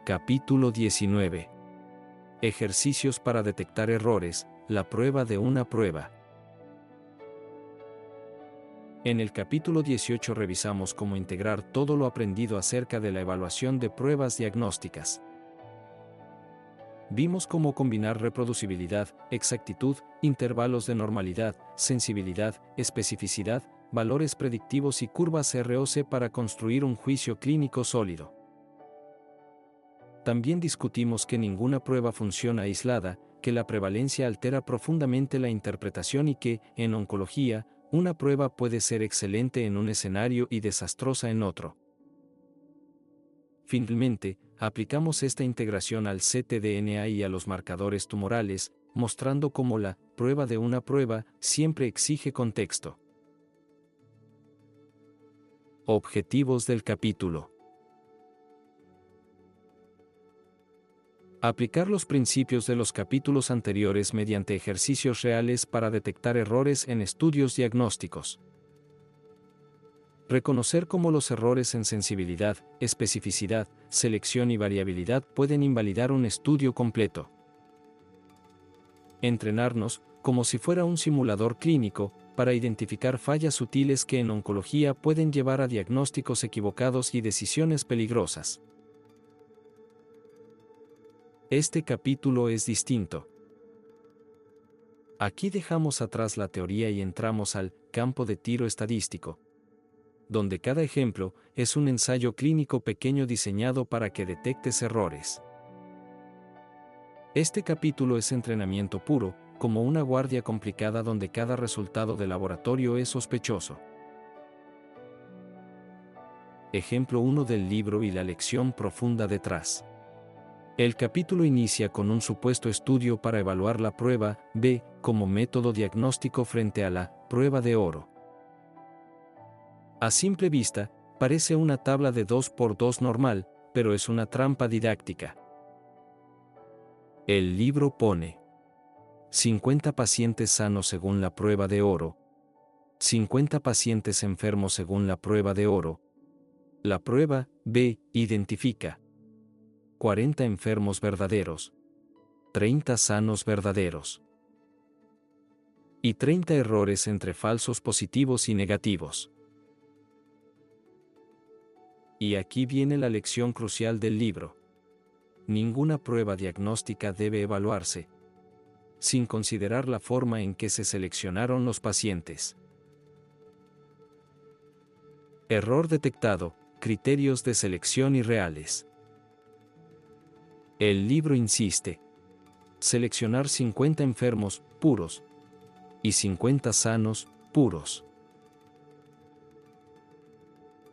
Capítulo 19. Ejercicios para detectar errores, la prueba de una prueba. En el capítulo 18 revisamos cómo integrar todo lo aprendido acerca de la evaluación de pruebas diagnósticas. Vimos cómo combinar reproducibilidad, exactitud, intervalos de normalidad, sensibilidad, especificidad, valores predictivos y curvas ROC para construir un juicio clínico sólido. También discutimos que ninguna prueba funciona aislada, que la prevalencia altera profundamente la interpretación y que, en oncología, una prueba puede ser excelente en un escenario y desastrosa en otro. Finalmente, aplicamos esta integración al ctDNA y a los marcadores tumorales, mostrando cómo la prueba de una prueba siempre exige contexto. Objetivos del capítulo. Aplicar los principios de los capítulos anteriores mediante ejercicios reales para detectar errores en estudios diagnósticos. Reconocer cómo los errores en sensibilidad, especificidad, selección y variabilidad pueden invalidar un estudio completo. Entrenarnos, como si fuera un simulador clínico, para identificar fallas sutiles que en oncología pueden llevar a diagnósticos equivocados y decisiones peligrosas. Este capítulo es distinto. Aquí dejamos atrás la teoría y entramos al campo de tiro estadístico, donde cada ejemplo es un ensayo clínico pequeño diseñado para que detectes errores. Este capítulo es entrenamiento puro, como una guardia complicada donde cada resultado de laboratorio es sospechoso. Ejemplo 1 del libro y la lección profunda detrás. El capítulo inicia con un supuesto estudio para evaluar la prueba B como método diagnóstico frente a la prueba de oro. A simple vista, parece una tabla de 2x2 normal, pero es una trampa didáctica. El libro pone 50 pacientes sanos según la prueba de oro, 50 pacientes enfermos según la prueba de oro. La prueba B identifica 40 enfermos verdaderos, 30 sanos verdaderos y 30 errores entre falsos positivos y negativos. Y aquí viene la lección crucial del libro. Ninguna prueba diagnóstica debe evaluarse sin considerar la forma en que se seleccionaron los pacientes. Error detectado, criterios de selección irreales. El libro insiste: seleccionar 50 enfermos puros y 50 sanos puros.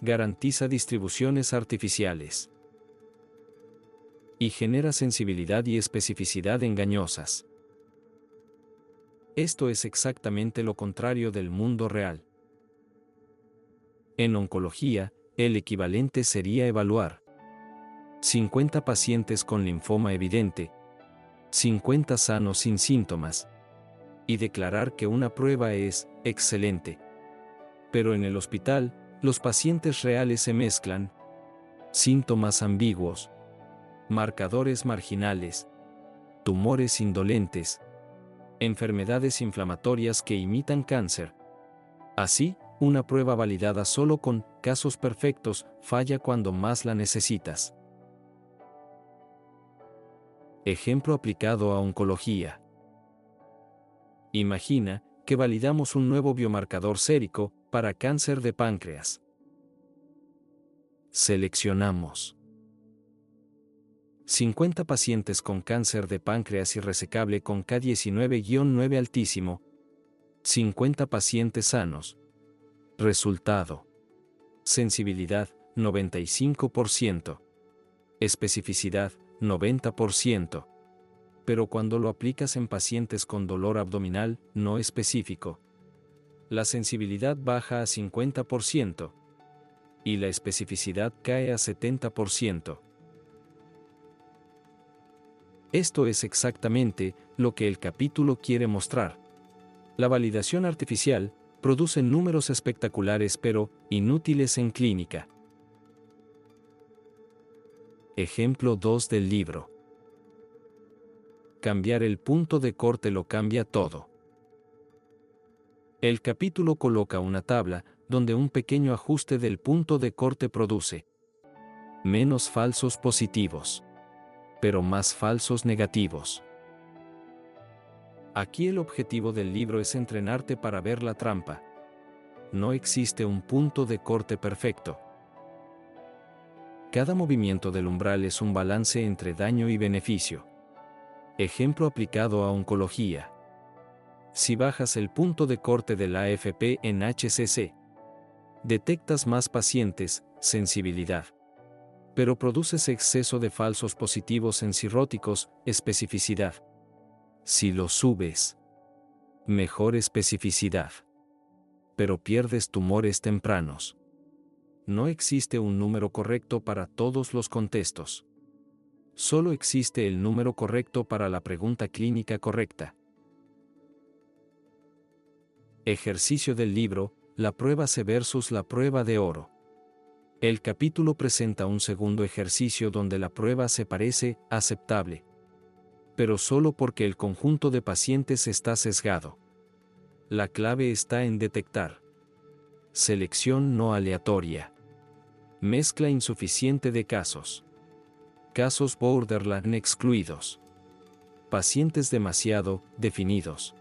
Garantiza distribuciones artificiales y genera sensibilidad y especificidad engañosas. Esto es exactamente lo contrario del mundo real. En oncología, el equivalente sería evaluar 50 pacientes con linfoma evidente, 50 sanos sin síntomas, y declarar que una prueba es excelente. Pero en el hospital, los pacientes reales se mezclan: síntomas ambiguos, marcadores marginales, tumores indolentes, enfermedades inflamatorias que imitan cáncer. Así, una prueba validada solo con casos perfectos falla cuando más la necesitas. Ejemplo aplicado a oncología. Imagina que validamos un nuevo biomarcador sérico para cáncer de páncreas. Seleccionamos 50 pacientes con cáncer de páncreas irresecable con K19-9 altísimo, 50 pacientes sanos. Resultado: sensibilidad 95%, especificidad 90%. Pero cuando lo aplicas en pacientes con dolor abdominal no específico, la sensibilidad baja a 50% y la especificidad cae a 70%. Esto es exactamente lo que el capítulo quiere mostrar. La validación artificial produce números espectaculares pero inútiles en clínica. Ejemplo 2 del libro. Cambiar el punto de corte lo cambia todo. El capítulo coloca una tabla, donde un pequeño ajuste del punto de corte produce menos falsos positivos, pero más falsos negativos. Aquí el objetivo del libro es entrenarte para ver la trampa. No existe un punto de corte perfecto. Cada movimiento del umbral es un balance entre daño y beneficio. Ejemplo aplicado a oncología. Si bajas el punto de corte de la AFP en HCC, detectas más pacientes, sensibilidad. Pero produces exceso de falsos positivos en cirróticos, especificidad. Si lo subes, mejor especificidad. Pero pierdes tumores tempranos. No existe un número correcto para todos los contextos. Solo existe el número correcto para la pregunta clínica correcta. Ejercicio del libro, la prueba C versus la prueba de oro. El capítulo presenta un segundo ejercicio donde la prueba se parece aceptable, pero solo porque el conjunto de pacientes está sesgado. La clave está en detectar selección no aleatoria, mezcla insuficiente de casos, casos borderline excluidos, pacientes demasiado definidos,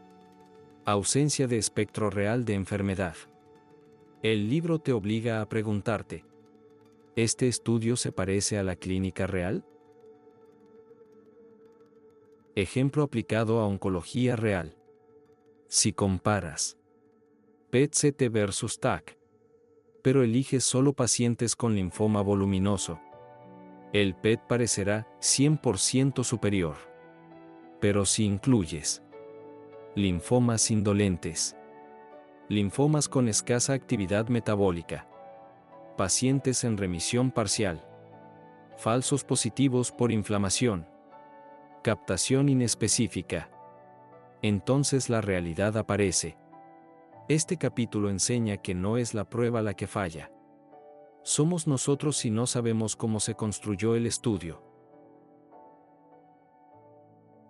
ausencia de espectro real de enfermedad. El libro te obliga a preguntarte: ¿este estudio se parece a la clínica real? Ejemplo aplicado a oncología real. Si comparas PET-CT versus TAC, pero eliges solo pacientes con linfoma voluminoso, el PET parecerá 100% superior. Pero si incluyes linfomas indolentes, linfomas con escasa actividad metabólica, pacientes en remisión parcial, falsos positivos por inflamación, captación inespecífica, entonces la realidad aparece. Este capítulo enseña que no es la prueba la que falla. Somos nosotros si no sabemos cómo se construyó el estudio.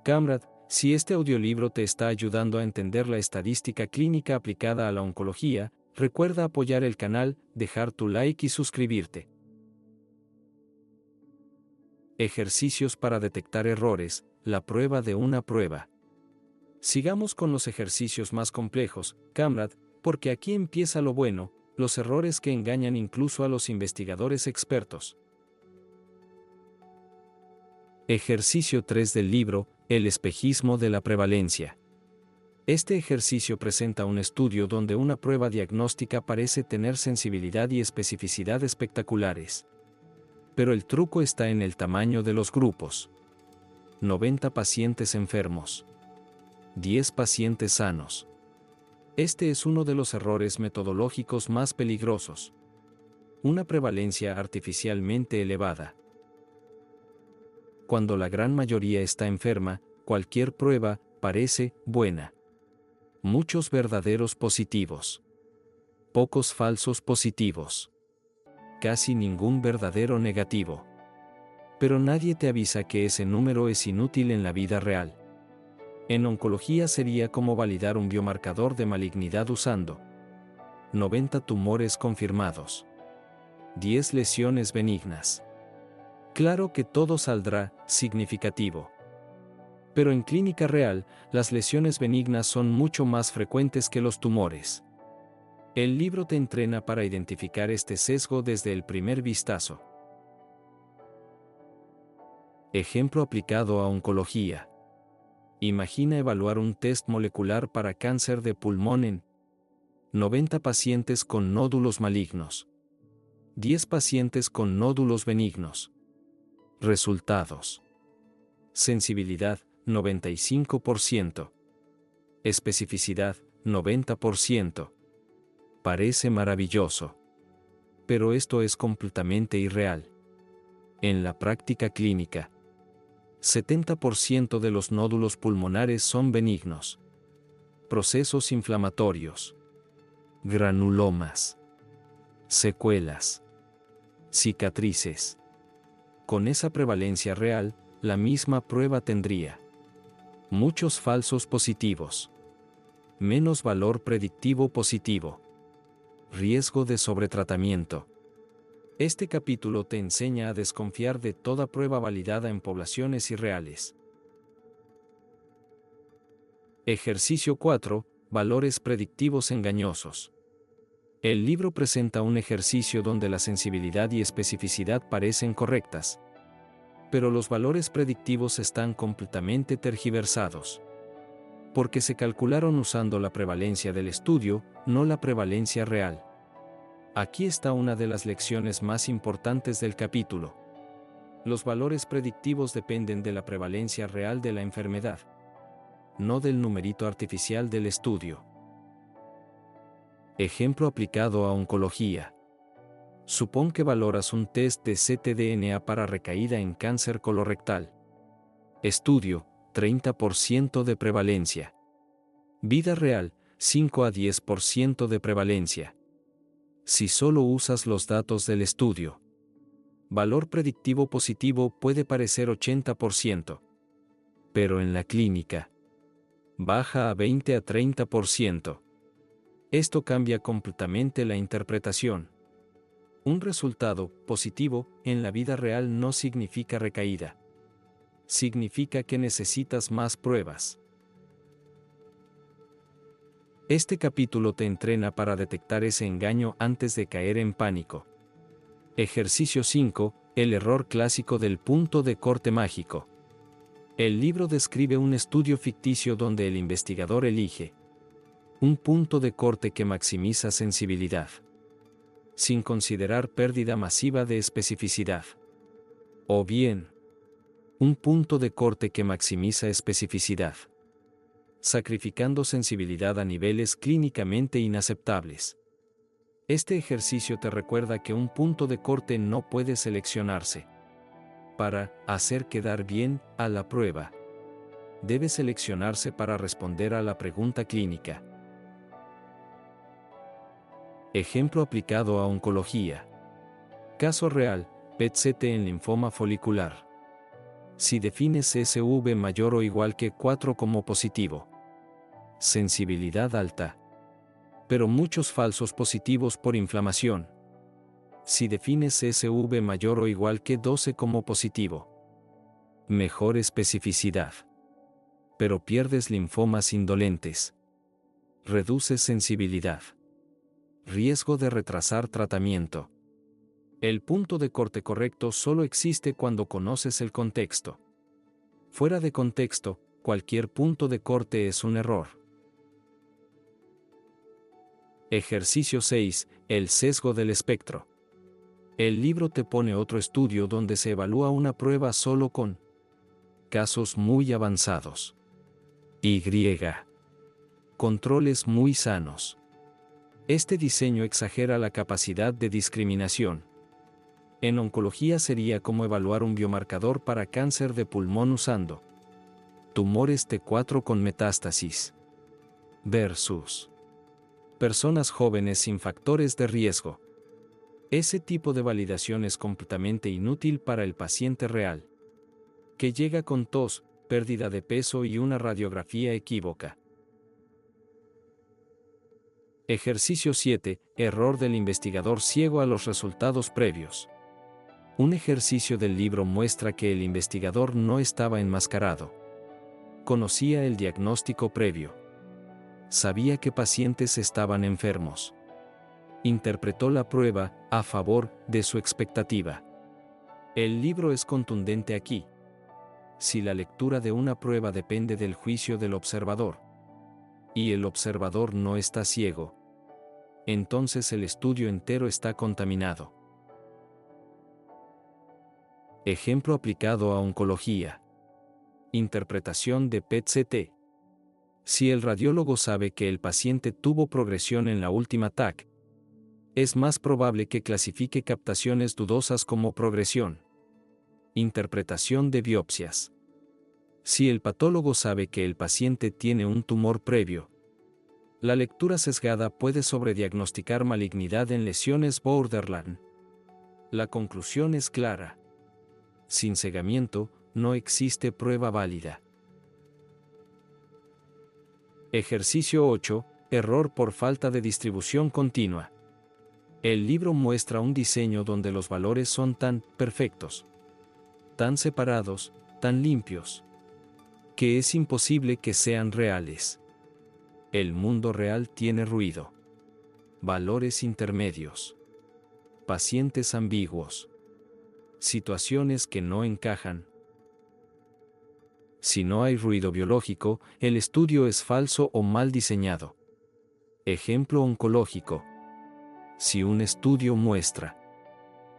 Camrad, si este audiolibro te está ayudando a entender la estadística clínica aplicada a la oncología, recuerda apoyar el canal, dejar tu like y suscribirte. Ejercicios para detectar errores, la prueba de una prueba. Sigamos con los ejercicios más complejos, Camrad, porque aquí empieza lo bueno, los errores que engañan incluso a los investigadores expertos. Ejercicio 3 del libro, el espejismo de la prevalencia. Este ejercicio presenta un estudio donde una prueba diagnóstica parece tener sensibilidad y especificidad espectaculares. Pero el truco está en el tamaño de los grupos. 90 pacientes enfermos. 10 pacientes sanos. Este es uno de los errores metodológicos más peligrosos. Una prevalencia artificialmente elevada. Cuando la gran mayoría está enferma, cualquier prueba parece buena. Muchos verdaderos positivos. Pocos falsos positivos. Casi ningún verdadero negativo. Pero nadie te avisa que ese número es inútil en la vida real. En oncología sería como validar un biomarcador de malignidad usando 90 tumores confirmados, 10 lesiones benignas. Claro que todo saldrá significativo. Pero en clínica real, las lesiones benignas son mucho más frecuentes que los tumores. El libro te entrena para identificar este sesgo desde el primer vistazo. Ejemplo aplicado a oncología. Imagina evaluar un test molecular para cáncer de pulmón en 90 pacientes con nódulos malignos. 10 pacientes con nódulos benignos. Resultados. Sensibilidad, 95%. Especificidad, 90%. Parece maravilloso. Pero esto es completamente irreal. En la práctica clínica, 70% de los nódulos pulmonares son benignos. Procesos inflamatorios. Granulomas. Secuelas. Cicatrices. Con esa prevalencia real, la misma prueba tendría muchos falsos positivos, menos valor predictivo positivo, riesgo de sobretratamiento. Este capítulo te enseña a desconfiar de toda prueba validada en poblaciones irreales. Ejercicio 4. Valores predictivos engañosos. El libro presenta un ejercicio donde la sensibilidad y especificidad parecen correctas, pero los valores predictivos están completamente tergiversados, porque se calcularon usando la prevalencia del estudio, no la prevalencia real. Aquí está una de las lecciones más importantes del capítulo. Los valores predictivos dependen de la prevalencia real de la enfermedad, no del numerito artificial del estudio. Ejemplo aplicado a oncología. Supón que valoras un test de ctDNA para recaída en cáncer colorectal. Estudio, 30% de prevalencia. Vida real, 5 a 10% de prevalencia. Si solo usas los datos del estudio, valor predictivo positivo puede parecer 80%. Pero en la clínica, baja a 20 a 30%. Esto cambia completamente la interpretación. Un resultado positivo en la vida real no significa recaída. Significa que necesitas más pruebas. Este capítulo te entrena para detectar ese engaño antes de caer en pánico. Ejercicio 5. El error clásico del punto de corte mágico. El libro describe un estudio ficticio donde el investigador elige un punto de corte que maximiza sensibilidad, sin considerar pérdida masiva de especificidad. O bien, un punto de corte que maximiza especificidad, sacrificando sensibilidad a niveles clínicamente inaceptables. Este ejercicio te recuerda que un punto de corte no puede seleccionarse para hacer quedar bien a la prueba. Debe seleccionarse para responder a la pregunta clínica. Ejemplo aplicado a oncología. Caso real, PET-CT en linfoma folicular. Si defines SV mayor o igual que 4 como positivo, sensibilidad alta, pero muchos falsos positivos por inflamación. Si defines SV mayor o igual que 12 como positivo, mejor especificidad, pero pierdes linfomas indolentes. Reduces sensibilidad. Riesgo de retrasar tratamiento. El punto de corte correcto solo existe cuando conoces el contexto. Fuera de contexto, cualquier punto de corte es un error. Ejercicio 6. El sesgo del espectro. El libro te pone otro estudio donde se evalúa una prueba solo con casos muy avanzados. Y. Controles muy sanos. Este diseño exagera la capacidad de discriminación. En oncología sería como evaluar un biomarcador para cáncer de pulmón usando tumores T4 con metástasis versus personas jóvenes sin factores de riesgo. Ese tipo de validación es completamente inútil para el paciente real, que llega con tos, pérdida de peso y una radiografía equívoca. Ejercicio 7. Error del investigador ciego a los resultados previos. Un ejercicio del libro muestra que el investigador no estaba enmascarado. Conocía el diagnóstico previo. Sabía que pacientes estaban enfermos. Interpretó la prueba a favor de su expectativa. El libro es contundente aquí. Si la lectura de una prueba depende del juicio del observador, y el observador no está ciego, entonces el estudio entero está contaminado. Ejemplo aplicado a oncología. Interpretación de PET-CT. Si el radiólogo sabe que el paciente tuvo progresión en la última TAC, es más probable que clasifique captaciones dudosas como progresión. Interpretación de biopsias. Si el patólogo sabe que el paciente tiene un tumor previo, la lectura sesgada puede sobrediagnosticar malignidad en lesiones borderline. La conclusión es clara. Sin cegamiento, no existe prueba válida. Ejercicio 8. Error por falta de distribución continua. El libro muestra un diseño donde los valores son tan perfectos, tan separados, tan limpios, que es imposible que sean reales. El mundo real tiene ruido, valores intermedios, pacientes ambiguos, situaciones que no encajan. Si no hay ruido biológico, el estudio es falso o mal diseñado. Ejemplo oncológico. Si un estudio muestra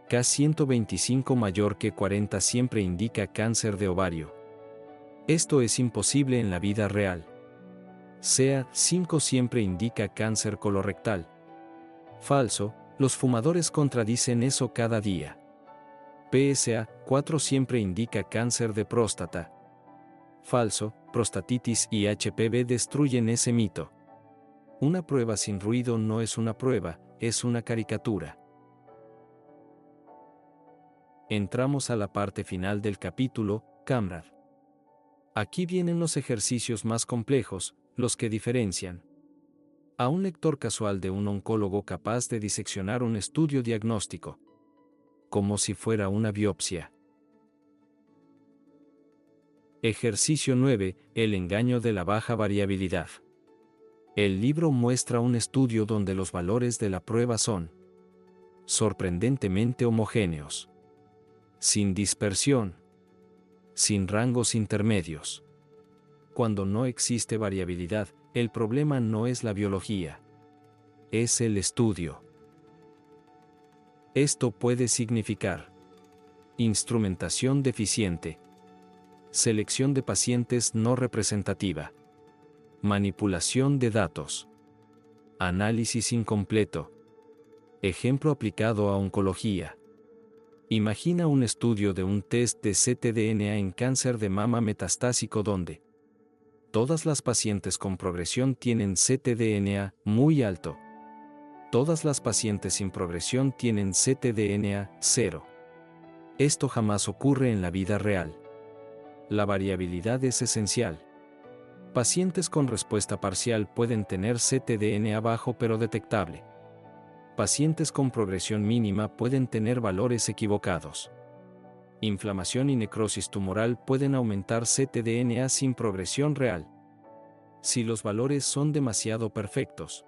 K125 mayor que 40 siempre indica cáncer de ovario. Esto es imposible en la vida real. CA5 siempre indica cáncer colorectal. Falso, los fumadores contradicen eso cada día. PSA4 siempre indica cáncer de próstata. Falso, prostatitis y HPV destruyen ese mito. Una prueba sin ruido no es una prueba, es una caricatura. Entramos a la parte final del capítulo, Camrad. Aquí vienen los ejercicios más complejos, los que diferencian a un lector casual de un oncólogo capaz de diseccionar un estudio diagnóstico, como si fuera una biopsia. Ejercicio 9. El engaño de la baja variabilidad. El libro muestra un estudio donde los valores de la prueba son sorprendentemente homogéneos, sin dispersión, sin rangos intermedios. Cuando no existe variabilidad, el problema no es la biología, es el estudio. Esto puede significar instrumentación deficiente, selección de pacientes no representativa, manipulación de datos, análisis incompleto. Ejemplo aplicado a oncología. Imagina un estudio de un test de ctDNA en cáncer de mama metastásico donde todas las pacientes con progresión tienen ctDNA muy alto. Todas las pacientes sin progresión tienen ctDNA 0. Esto jamás ocurre en la vida real. La variabilidad es esencial. Pacientes con respuesta parcial pueden tener ctDNA bajo pero detectable. Pacientes con progresión mínima pueden tener valores equivocados. Inflamación y necrosis tumoral pueden aumentar ctDNA sin progresión real. Si los valores son demasiado perfectos,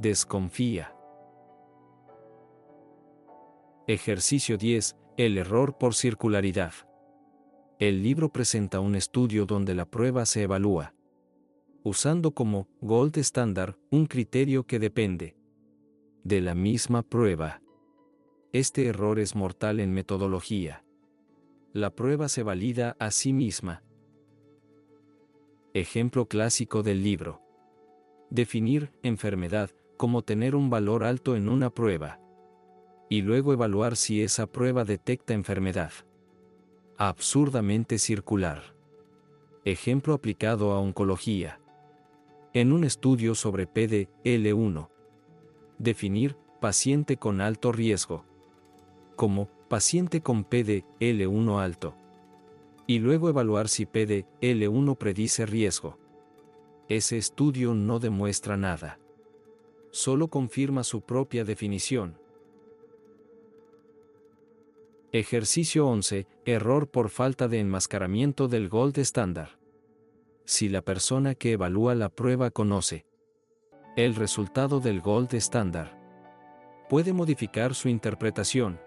desconfía. Ejercicio 10. El error por circularidad. El libro presenta un estudio donde la prueba se evalúa usando como gold estándar un criterio que depende de la misma prueba. Este error es mortal en metodología. La prueba se valida a sí misma. Ejemplo clásico del libro. Definir enfermedad como tener un valor alto en una prueba y luego evaluar si esa prueba detecta enfermedad. Absurdamente circular. Ejemplo aplicado a oncología. En un estudio sobre PD-L1. Definir paciente con alto riesgo como paciente con PD-L1 alto. Y luego evaluar si PD-L1 predice riesgo. Ese estudio no demuestra nada. Solo confirma su propia definición. Ejercicio 11. Error por falta de enmascaramiento del gold estándar. Si la persona que evalúa la prueba conoce el resultado del gold estándar, puede modificar su interpretación.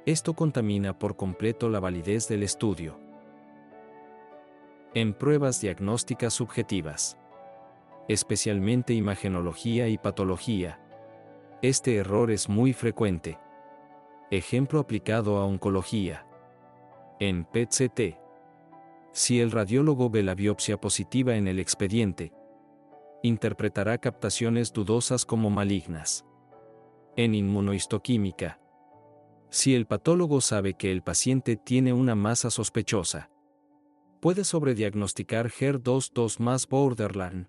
Esto contamina por completo la validez del estudio. En pruebas diagnósticas subjetivas, especialmente imagenología y patología, este error es muy frecuente. Ejemplo aplicado a oncología. En PET-CT, si el radiólogo ve la biopsia positiva en el expediente, interpretará captaciones dudosas como malignas. En inmunohistoquímica, si el patólogo sabe que el paciente tiene una masa sospechosa, puede sobrediagnosticar HER2 más borderline.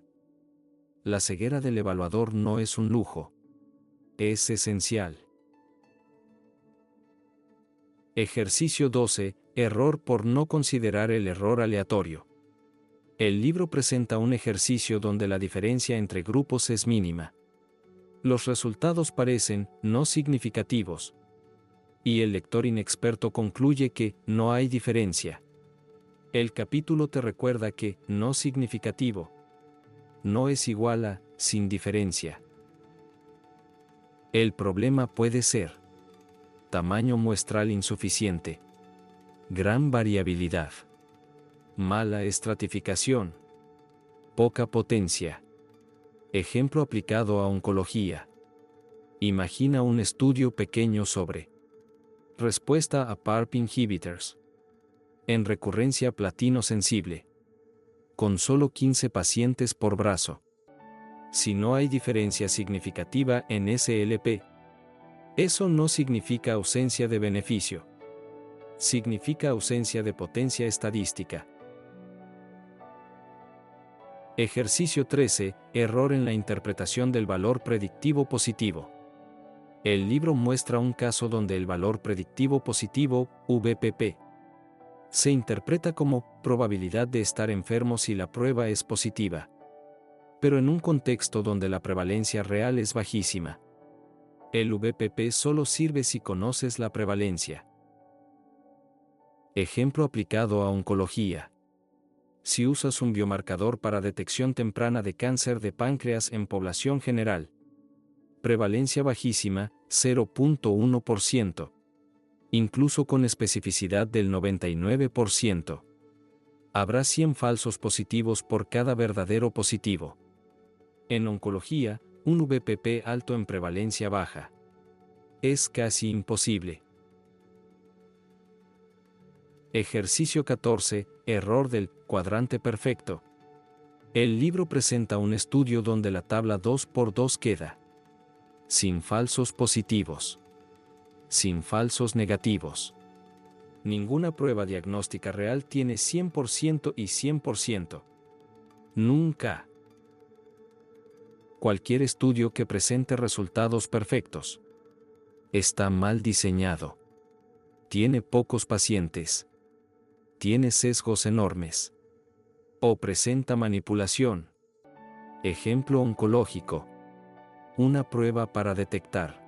La ceguera del evaluador no es un lujo, es esencial. Ejercicio 12. Error por no considerar el error aleatorio. El libro presenta un ejercicio donde la diferencia entre grupos es mínima. Los resultados parecen no significativos. Y el lector inexperto concluye que no hay diferencia. El capítulo te recuerda que no significativo no es igual a sin diferencia. El problema puede ser tamaño muestral insuficiente, gran variabilidad, mala estratificación, poca potencia. Ejemplo aplicado a oncología. Imagina un estudio pequeño sobre respuesta a PARP inhibitors en recurrencia platino sensible, con solo 15 pacientes por brazo. Si no hay diferencia significativa en SLP, eso no significa ausencia de beneficio. Significa ausencia de potencia estadística. Ejercicio 13. Error en la interpretación del valor predictivo positivo. El libro muestra un caso donde el valor predictivo positivo, VPP, se interpreta como probabilidad de estar enfermo si la prueba es positiva, pero en un contexto donde la prevalencia real es bajísima. El VPP solo sirve si conoces la prevalencia. Ejemplo aplicado a oncología. Si usas un biomarcador para detección temprana de cáncer de páncreas en población general, prevalencia bajísima, 0.1%. Incluso con especificidad del 99%. Habrá 100 falsos positivos por cada verdadero positivo. En oncología, un VPP alto en prevalencia baja es casi imposible. Ejercicio 14. Error del cuadrante perfecto. El libro presenta un estudio donde la tabla 2x2 queda sin falsos positivos, sin falsos negativos. Ninguna prueba diagnóstica real tiene 100% y 100%. Nunca. Cualquier estudio que presente resultados perfectos está mal diseñado. Tiene pocos pacientes. Tiene sesgos enormes. O presenta manipulación. Ejemplo oncológico. Una prueba para detectar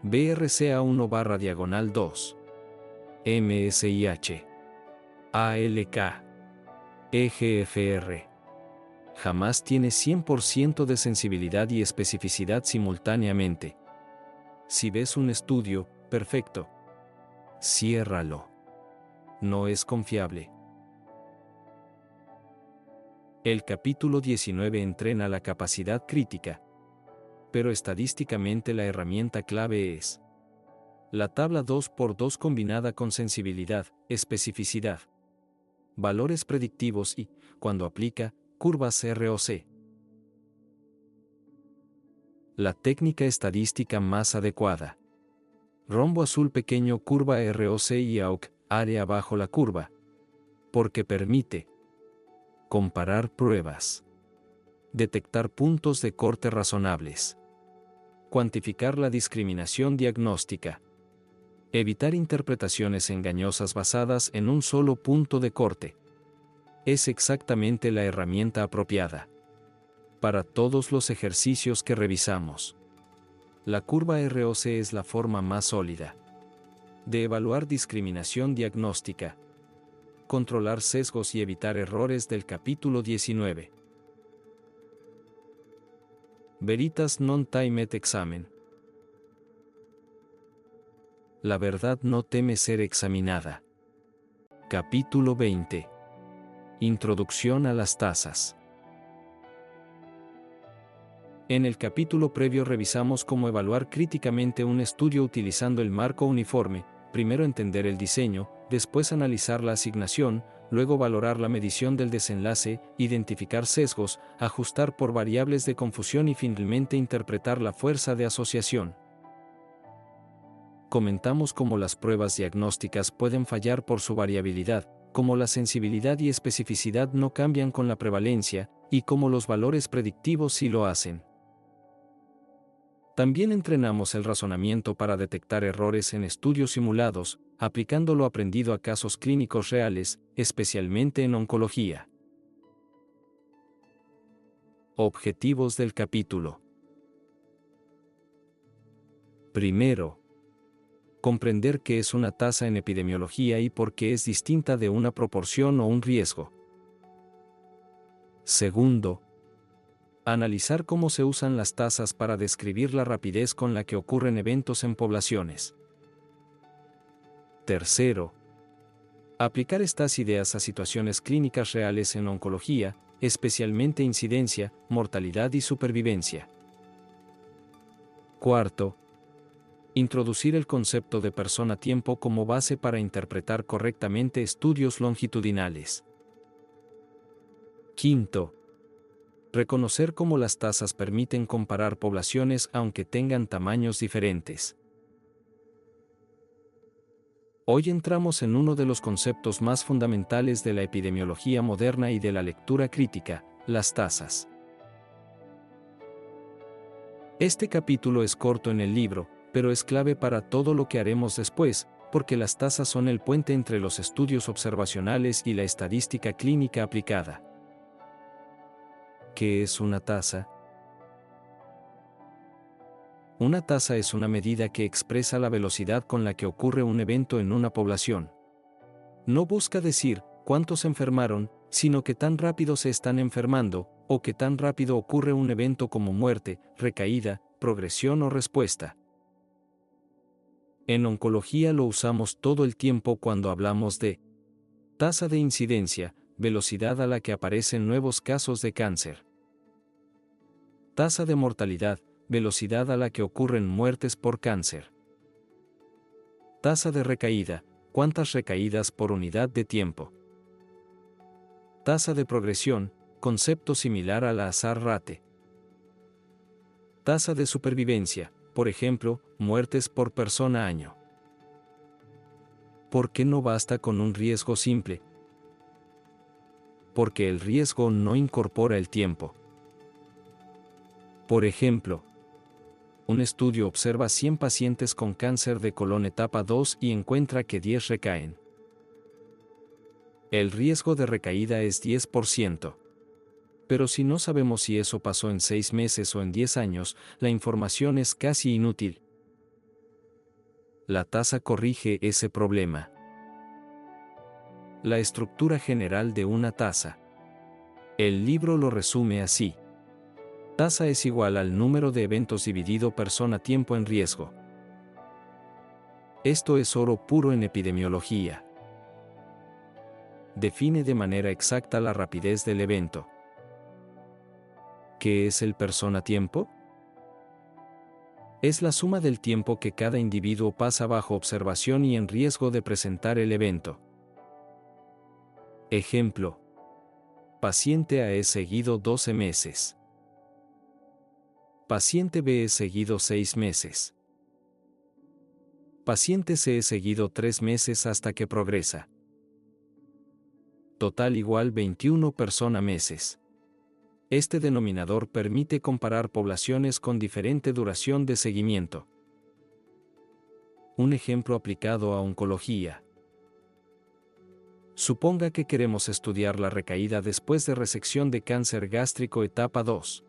BRCA1/2, MSIH, ALK, EGFR. Jamás tiene 100% de sensibilidad y especificidad simultáneamente. Si ves un estudio perfecto, ciérralo. No es confiable. El capítulo 19 entrena la capacidad crítica, pero estadísticamente la herramienta clave es la tabla 2x2 combinada con sensibilidad, especificidad, valores predictivos y, cuando aplica, curvas ROC. La técnica estadística más adecuada. Rombo azul pequeño curva ROC y AUC, área bajo la curva. Porque permite comparar pruebas, detectar puntos de corte razonables, cuantificar la discriminación diagnóstica, evitar interpretaciones engañosas basadas en un solo punto de corte. Es exactamente la herramienta apropiada para todos los ejercicios que revisamos. La curva ROC es la forma más sólida de evaluar discriminación diagnóstica, controlar sesgos y evitar errores del capítulo 19. Veritas non timet examen. La verdad no teme ser examinada. Capítulo 20. Introducción a las tasas. En el capítulo previo revisamos cómo evaluar críticamente un estudio utilizando el marco uniforme, primero entender el diseño, después analizar la asignación, luego valorar la medición del desenlace, identificar sesgos, ajustar por variables de confusión y finalmente interpretar la fuerza de asociación. Comentamos cómo las pruebas diagnósticas pueden fallar por su variabilidad, cómo la sensibilidad y especificidad no cambian con la prevalencia, y cómo los valores predictivos sí lo hacen. También entrenamos el razonamiento para detectar errores en estudios simulados, aplicando lo aprendido a casos clínicos reales, especialmente en oncología. Objetivos del capítulo. Primero, comprender qué es una tasa en epidemiología y por qué es distinta de una proporción o un riesgo. Segundo, analizar cómo se usan las tasas para describir la rapidez con la que ocurren eventos en poblaciones. Tercero, aplicar estas ideas a situaciones clínicas reales en oncología, especialmente incidencia, mortalidad y supervivencia. Cuarto, introducir el concepto de persona-tiempo como base para interpretar correctamente estudios longitudinales. Quinto, reconocer cómo las tasas permiten comparar poblaciones aunque tengan tamaños diferentes. Hoy entramos en uno de los conceptos más fundamentales de la epidemiología moderna y de la lectura crítica, las tasas. Este capítulo es corto en el libro, pero es clave para todo lo que haremos después, porque las tasas son el puente entre los estudios observacionales y la estadística clínica aplicada. ¿Qué es una tasa? Una tasa es una medida que expresa la velocidad con la que ocurre un evento en una población. No busca decir cuántos se enfermaron, sino qué tan rápido se están enfermando, o qué tan rápido ocurre un evento como muerte, recaída, progresión o respuesta. En oncología lo usamos todo el tiempo cuando hablamos de tasa de incidencia, velocidad a la que aparecen nuevos casos de cáncer. Tasa de mortalidad, velocidad a la que ocurren muertes por cáncer. Tasa de recaída, cuántas recaídas por unidad de tiempo. Tasa de progresión, concepto similar a la hazard rate. Tasa de supervivencia, por ejemplo, muertes por persona año. ¿Por qué no basta con un riesgo simple? Porque el riesgo no incorpora el tiempo. Por ejemplo, un estudio observa 100 pacientes con cáncer de colon etapa 2 y encuentra que 10 recaen. El riesgo de recaída es 10%. Pero si no sabemos si eso pasó en 6 meses o en 10 años, la información es casi inútil. La tasa corrige ese problema. La estructura general de una tasa. El libro lo resume así. Tasa es igual al número de eventos dividido persona-tiempo en riesgo. Esto es oro puro en epidemiología. Define de manera exacta la rapidez del evento. ¿Qué es el persona-tiempo? Es la suma del tiempo que cada individuo pasa bajo observación y en riesgo de presentar el evento. Ejemplo. Paciente A es seguido 12 meses. Paciente B es seguido 6 meses. Paciente C es seguido 3 meses hasta que progresa. Total igual 21 persona meses. Este denominador permite comparar poblaciones con diferente duración de seguimiento. Un ejemplo aplicado a oncología. Suponga que queremos estudiar la recaída después de resección de cáncer gástrico etapa 2.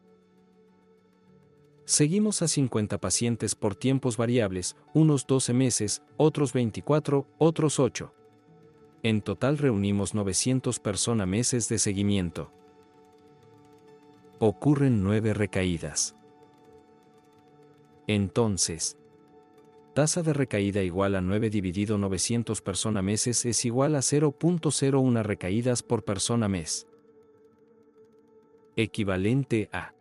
Seguimos a 50 pacientes por tiempos variables, unos 12 meses, otros 24, otros 8. En total reunimos 900 persona meses de seguimiento. Ocurren 9 recaídas. Entonces, tasa de recaída igual a 9 dividido 900 persona meses es igual a 0.01 recaídas por persona mes. Equivalente a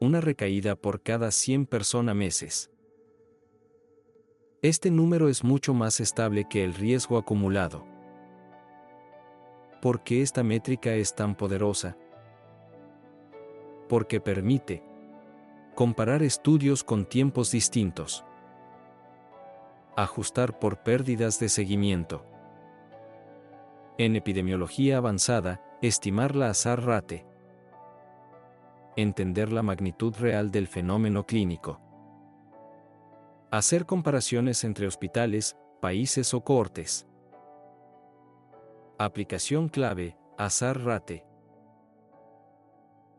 una recaída por cada 100 persona meses. Este número es mucho más estable que el riesgo acumulado. ¿Por qué esta métrica es tan poderosa? Porque permite comparar estudios con tiempos distintos. Ajustar por pérdidas de seguimiento. En epidemiología avanzada, estimar la hazard rate. Entender la magnitud real del fenómeno clínico. Hacer comparaciones entre hospitales, países o cohortes. Aplicación clave, azar rate.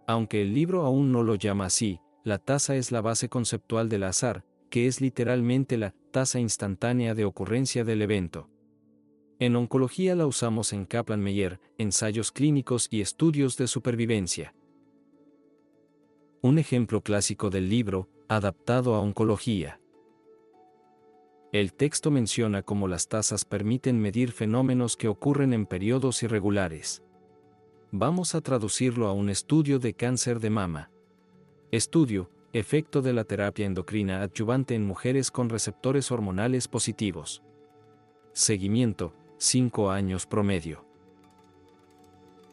Aunque el libro aún no lo llama así, la tasa es la base conceptual del azar, que es literalmente la tasa instantánea de ocurrencia del evento. En oncología la usamos en Kaplan-Meier, ensayos clínicos y estudios de supervivencia. Un ejemplo clásico del libro, adaptado a oncología. El texto menciona cómo las tasas permiten medir fenómenos que ocurren en periodos irregulares. Vamos a traducirlo a un estudio de cáncer de mama. Estudio, efecto de la terapia endocrina adyuvante en mujeres con receptores hormonales positivos. Seguimiento, 5 años promedio.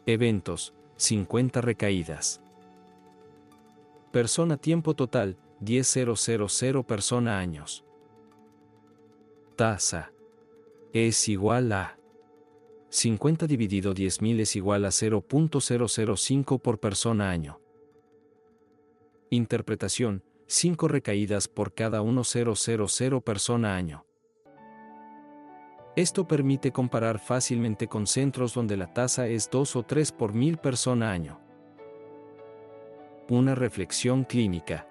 Eventos, 50 recaídas. Persona tiempo total, 10.000 persona años. Tasa. Es igual a 50 dividido 10.000 es igual a 0.005 por persona año. Interpretación, 5 recaídas por cada 1.000 persona año. Esto permite comparar fácilmente con centros donde la tasa es 2 o 3 por 1000 persona año. Una reflexión clínica.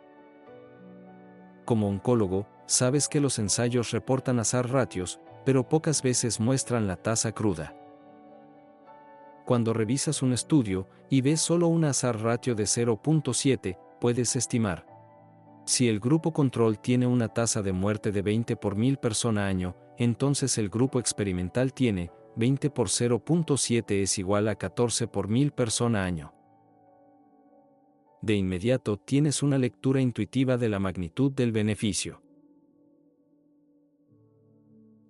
Como oncólogo, sabes que los ensayos reportan hazard ratios, pero pocas veces muestran la tasa cruda. Cuando revisas un estudio y ves solo un hazard ratio de 0.7, puedes estimar. Si el grupo control tiene una tasa de muerte de 20 por 1000 persona año, entonces el grupo experimental tiene 20 por 0.7 es igual a 14 por 1000 persona año. De inmediato tienes una lectura intuitiva de la magnitud del beneficio.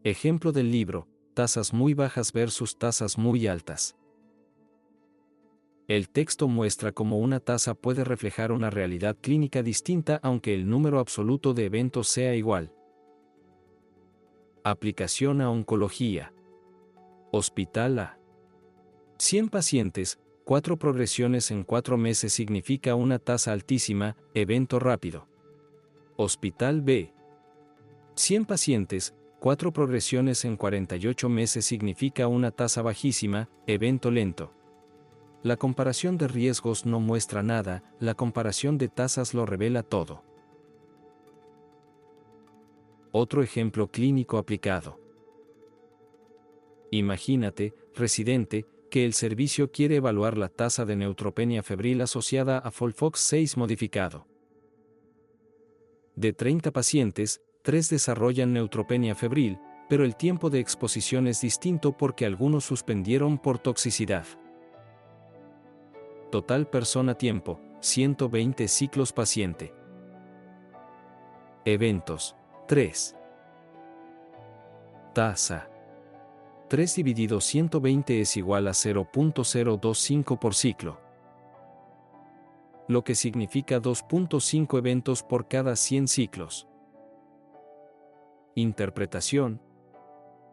Ejemplo del libro, tasas muy bajas versus tasas muy altas. El texto muestra cómo una tasa puede reflejar una realidad clínica distinta aunque el número absoluto de eventos sea igual. Aplicación a oncología. Hospital A. 100 pacientes, 4 progresiones en 4 meses significa una tasa altísima, evento rápido. Hospital B. 100 pacientes, 4 progresiones en 48 meses significa una tasa bajísima, evento lento. La comparación de riesgos no muestra nada, la comparación de tasas lo revela todo. Otro ejemplo clínico aplicado. Imagínate, residente, que el servicio quiere evaluar la tasa de neutropenia febril asociada a FOLFOX6 modificado. De 30 pacientes, 3 desarrollan neutropenia febril, pero el tiempo de exposición es distinto porque algunos suspendieron por toxicidad. Total persona tiempo, 120 ciclos paciente. Eventos, 3. Tasa. 3 dividido 120 es igual a 0.025 por ciclo, lo que significa 2.5 eventos por cada 100 ciclos. Interpretación.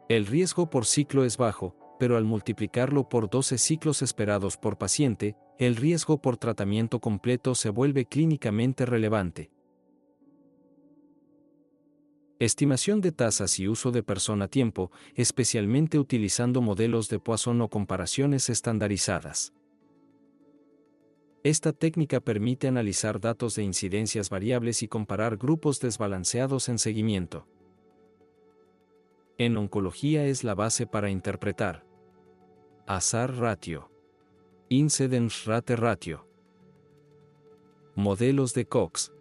El riesgo por ciclo es bajo, pero al multiplicarlo por 12 ciclos esperados por paciente, el riesgo por tratamiento completo se vuelve clínicamente relevante. Estimación de tasas y uso de persona-tiempo, especialmente utilizando modelos de Poisson o comparaciones estandarizadas. Esta técnica permite analizar datos de incidencias variables y comparar grupos desbalanceados en seguimiento. En oncología es la base para interpretar hazard ratio, incidence rate ratio, modelos de Cox,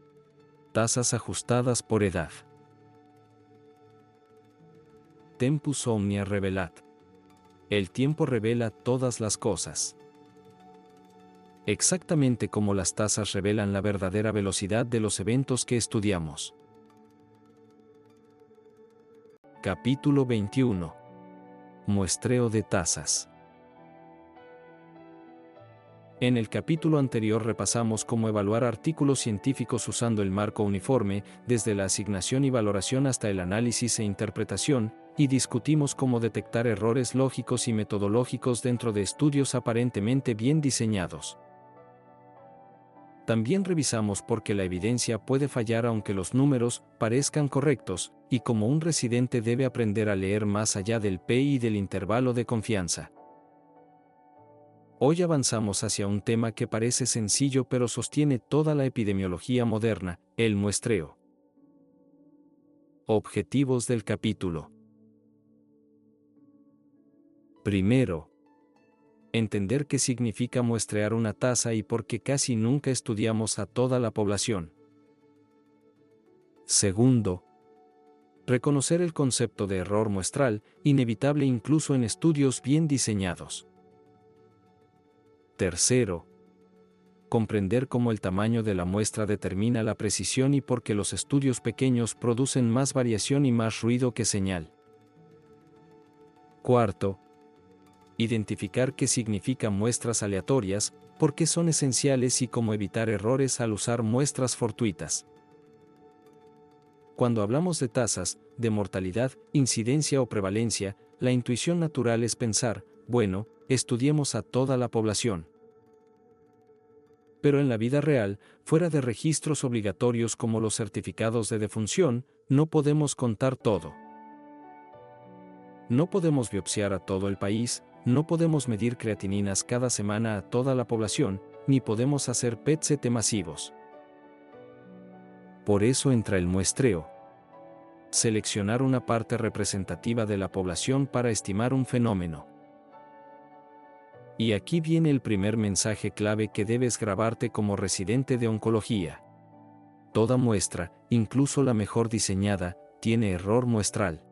tasas ajustadas por edad. Tempus omnia revelat. El tiempo revela todas las cosas. Exactamente como las tasas revelan la verdadera velocidad de los eventos que estudiamos. Capítulo 21. Muestreo de tasas. En el capítulo anterior repasamos cómo evaluar artículos científicos usando el marco uniforme, desde la asignación y valoración hasta el análisis e interpretación, y discutimos cómo detectar errores lógicos y metodológicos dentro de estudios aparentemente bien diseñados. También revisamos por qué la evidencia puede fallar aunque los números parezcan correctos, y cómo un residente debe aprender a leer más allá del P y del intervalo de confianza. Hoy avanzamos hacia un tema que parece sencillo pero sostiene toda la epidemiología moderna, el muestreo. Objetivos del capítulo. Primero, entender qué significa muestrear una tasa y por qué casi nunca estudiamos a toda la población. Segundo, reconocer el concepto de error muestral, inevitable incluso en estudios bien diseñados. Tercero, comprender cómo el tamaño de la muestra determina la precisión y por qué los estudios pequeños producen más variación y más ruido que señal. Cuarto, identificar qué significan muestras aleatorias, por qué son esenciales y cómo evitar errores al usar muestras fortuitas. Cuando hablamos de tasas, de mortalidad, incidencia o prevalencia, la intuición natural es pensar, bueno, estudiemos a toda la población. Pero en la vida real, fuera de registros obligatorios como los certificados de defunción, no podemos contar todo. No podemos biopsiar a todo el país, no podemos medir creatininas cada semana a toda la población, ni podemos hacer PET-CT masivos. Por eso entra el muestreo. Seleccionar una parte representativa de la población para estimar un fenómeno. Y aquí viene el primer mensaje clave que debes grabarte como residente de oncología. Toda muestra, incluso la mejor diseñada, tiene error muestral.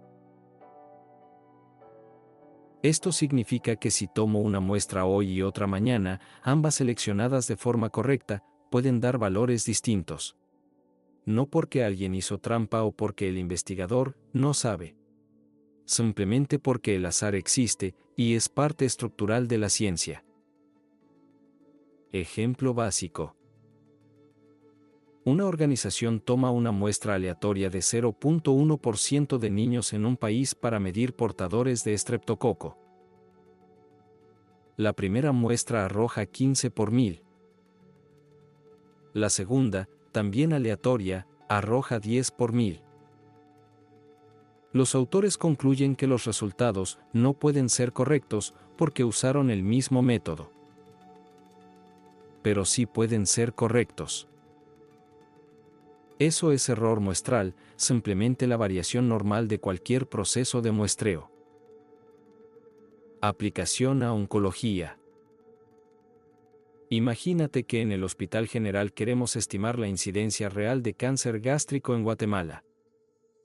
Esto significa que si tomo una muestra hoy y otra mañana, ambas seleccionadas de forma correcta, pueden dar valores distintos. No porque alguien hizo trampa o porque el investigador no sabe. Simplemente porque el azar existe y es parte estructural de la ciencia. Ejemplo básico. Una organización toma una muestra aleatoria de 0.1% de niños en un país para medir portadores de estreptococo. La primera muestra arroja 15 por 1000. La segunda, también aleatoria, arroja 10 por 1000. Los autores concluyen que los resultados no pueden ser correctos porque usaron el mismo método. Pero sí pueden ser correctos. Eso es error muestral, simplemente la variación normal de cualquier proceso de muestreo. Aplicación a oncología. Imagínate que en el Hospital General queremos estimar la incidencia real de cáncer gástrico en Guatemala.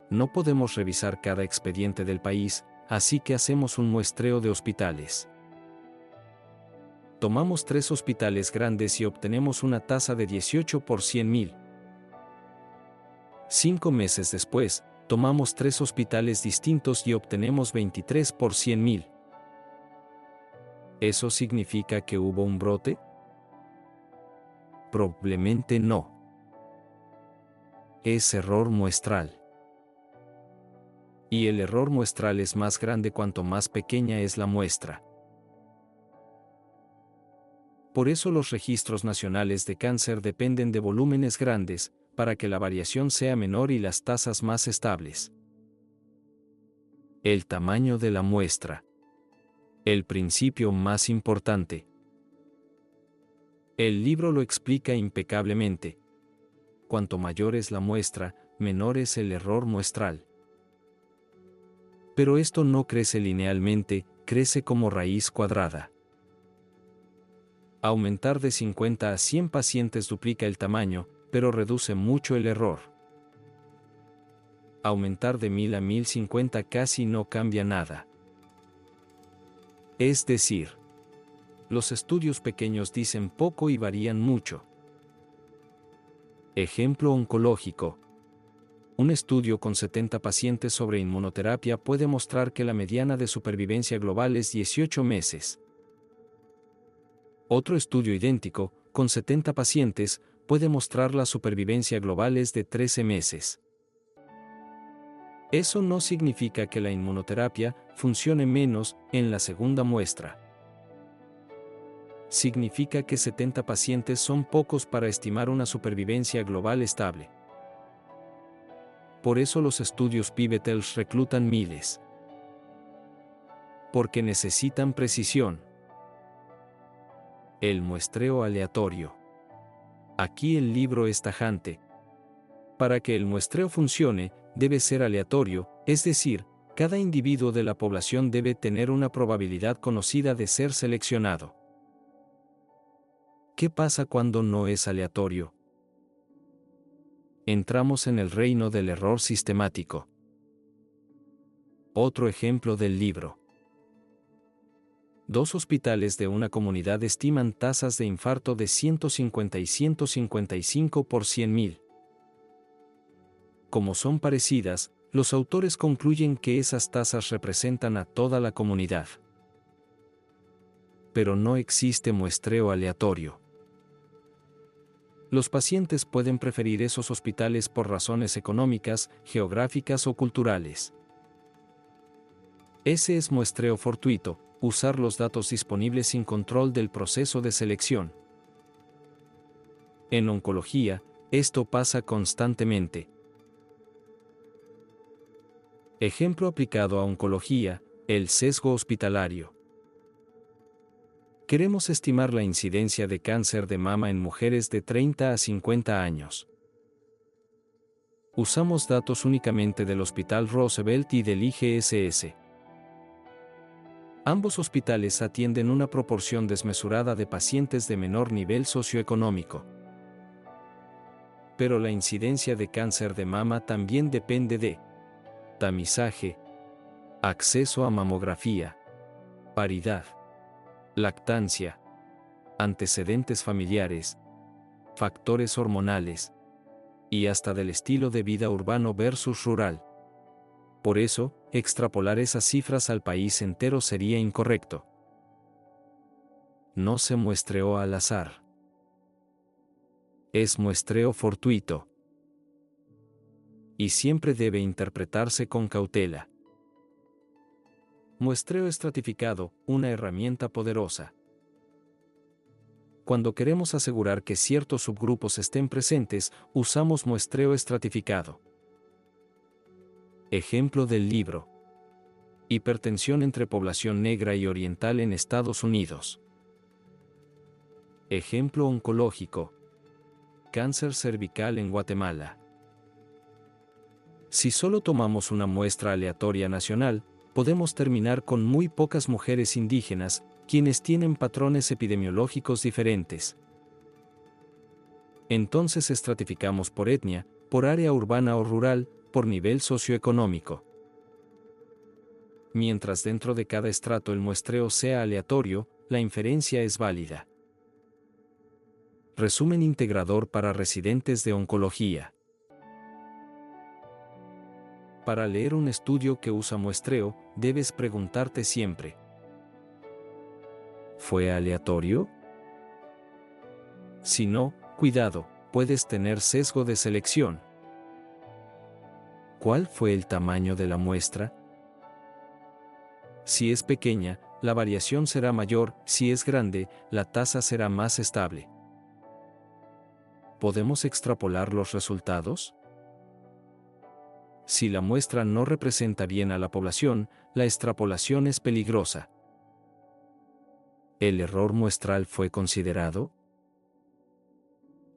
No podemos revisar cada expediente del país, así que hacemos un muestreo de hospitales. Tomamos 3 hospitales grandes y obtenemos una tasa de 18 por 100.000. 5 meses después, tomamos 3 hospitales distintos y obtenemos 23 por 100.000. ¿Eso significa que hubo un brote? Probablemente no. Es error muestral. Y el error muestral es más grande cuanto más pequeña es la muestra. Por eso los registros nacionales de cáncer dependen de volúmenes grandes, para que la variación sea menor y las tasas más estables. El tamaño de la muestra. El principio más importante. El libro lo explica impecablemente. Cuanto mayor es la muestra, menor es el error muestral. Pero esto no crece linealmente, crece como raíz cuadrada. Aumentar de 50 a 100 pacientes duplica el tamaño, pero reduce mucho el error. Aumentar de 1000 a 1050 casi no cambia nada. Es decir, los estudios pequeños dicen poco y varían mucho. Ejemplo oncológico. Un estudio con 70 pacientes sobre inmunoterapia puede mostrar que la mediana de supervivencia global es 18 meses. Otro estudio idéntico, con 70 pacientes, puede mostrar la supervivencia global es de 13 meses. Eso no significa que la inmunoterapia funcione menos en la segunda muestra. significa que 70 pacientes son pocos para estimar una supervivencia global estable. Por eso los estudios pivotales reclutan miles. Porque necesitan precisión. El muestreo aleatorio. Aquí el libro es tajante. Para que el muestreo funcione, debe ser aleatorio, es decir, cada individuo de la población debe tener una probabilidad conocida de ser seleccionado. ¿Qué pasa cuando no es aleatorio? Entramos en el reino del error sistemático. Otro ejemplo del libro. 2 hospitales de una comunidad estiman tasas de infarto de 150 y 155 por 100.000. Como son parecidas, los autores concluyen que esas tasas representan a toda la comunidad. Pero no existe muestreo aleatorio. Los pacientes pueden preferir esos hospitales por razones económicas, geográficas o culturales. Ese es muestreo fortuito, usar los datos disponibles sin control del proceso de selección. En oncología, esto pasa constantemente. Ejemplo aplicado a oncología, el sesgo hospitalario. Queremos estimar la incidencia de cáncer de mama en mujeres de 30 a 50 años. Usamos datos únicamente del Hospital Roosevelt y del IGSS. Ambos hospitales atienden una proporción desmesurada de pacientes de menor nivel socioeconómico. Pero la incidencia de cáncer de mama también depende de tamizaje, acceso a mamografía, paridad, lactancia, antecedentes familiares, factores hormonales, y hasta del estilo de vida urbano versus rural. Por eso, extrapolar esas cifras al país entero sería incorrecto. No se muestreó al azar. Es muestreo fortuito. Y siempre debe interpretarse con cautela. Muestreo estratificado, una herramienta poderosa. Cuando queremos asegurar que ciertos subgrupos estén presentes, usamos muestreo estratificado. Ejemplo del libro. Hipertensión entre población negra y oriental en Estados Unidos. Ejemplo oncológico. Cáncer cervical en Guatemala. Si solo tomamos una muestra aleatoria nacional, podemos terminar con muy pocas mujeres indígenas, quienes tienen patrones epidemiológicos diferentes. Entonces estratificamos por etnia, por área urbana o rural, por nivel socioeconómico. Mientras dentro de cada estrato el muestreo sea aleatorio, la inferencia es válida. Resumen integrador para residentes de oncología. Para leer un estudio que usa muestreo, debes preguntarte siempre: ¿fue aleatorio? Si no, cuidado, puedes tener sesgo de selección. ¿Cuál fue el tamaño de la muestra? Si es pequeña, la variación será mayor; si es grande, la tasa será más estable. ¿Podemos extrapolar los resultados? Si la muestra no representa bien a la población, la extrapolación es peligrosa. ¿El error muestral fue considerado?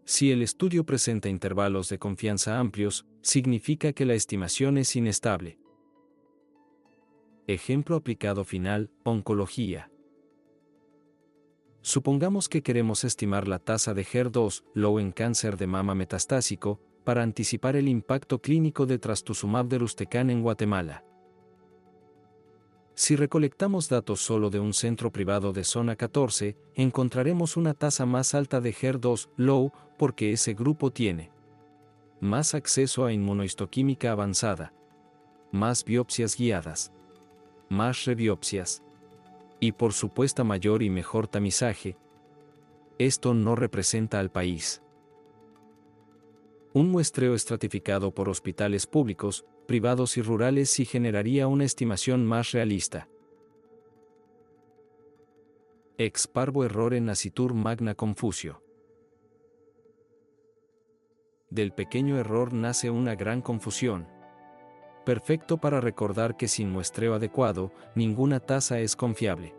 Si el estudio presenta intervalos de confianza amplios, significa que la estimación es inestable. Ejemplo aplicado final, oncología. Supongamos que queremos estimar la tasa de HER2 low en cáncer de mama metastásico, para anticipar el impacto clínico de trastuzumab deruxtecan en Guatemala. Si recolectamos datos solo de un centro privado de zona 14, encontraremos una tasa más alta de HER2 low, porque ese grupo tiene más acceso a inmunohistoquímica avanzada, más biopsias guiadas, más rebiopsias, y por supuesto mayor y mejor tamizaje. Esto no representa al país. Un muestreo estratificado por hospitales públicos, privados y rurales sí generaría una estimación más realista. Ex parvo errore nascitur magna confusio. Del pequeño error nace una gran confusión. Perfecto para recordar que sin muestreo adecuado, ninguna tasa es confiable.